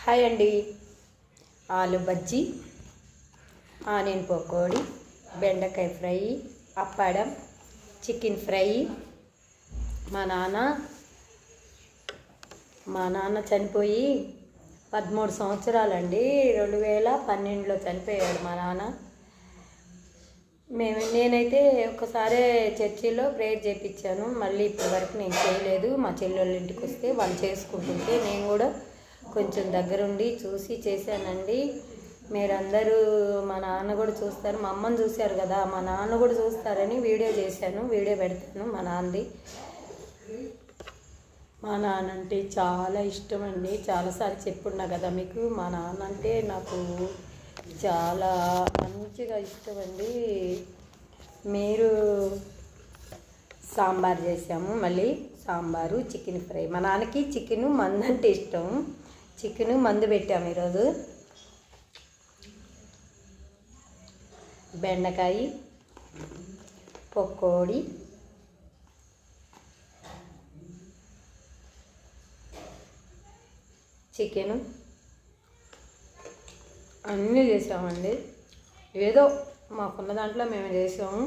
Hi అండి. ఆలు bajji, onion pakodi, బెండకాయ ఫ్రై, అప్పడం, చికెన్ ఫ్రై. మా నాన్న చనిపోయి 13 సంవత్సరాలండి. 2012లో చనిపోయాడు మా నాన్న. నేనైతే ఒకసారి చర్చిలో ప్రేయర్ చేయించాను. మళ్ళీ ఇప్పటి వరకు నేను చేయలేదు. మా చెల్లెళ్ళ ఇంటికి వస్తే వాళ్ళు చేసుకుంటుంటే నేను కూడా కొంచెం దగ్గరుండి చూసి చేశానండి. మీరందరూ మా నాన్న కూడా చూస్తారు, మా అమ్మని చూశారు కదా, మా నాన్న కూడా చూస్తారని వీడియో చేశాను. వీడియో పెడతాను మా నాన్నది. మా నాన్న అంటే చాలా ఇష్టం అండి. చాలాసార్లు చెప్పున్నా కదా మీకు. మా నాన్న అంటే నాకు చాలా మంచిగా ఇష్టం అండి. మీరు సాంబార్ చేసాము, మళ్ళీ సాంబారు, చికెన్ ఫ్రై. మా నాన్నకి చికెను మందు అంటే ఇష్టం. చికెను మందు పెట్టాము ఈరోజు. బెండకాయ పకోడీ, చికెను అన్నీ చేసామండి. ఏదో మాకున్న దాంట్లో మేము చేసాము.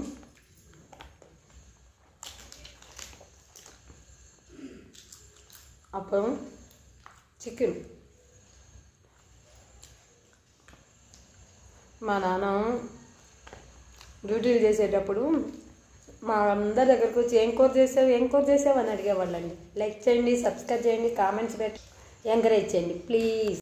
అప్పుడు చికెన్ మా నాన్న డ్యూటీలు చేసేటప్పుడు మా అందరి దగ్గరకు వచ్చి ఏం కూర చేసావు అని అడిగేవాళ్ళండి. లైక్ చేయండి, సబ్స్క్రైబ్ చేయండి, కామెంట్స్ పెట్టి ఎంకరేజ్ చేయండి ప్లీజ్.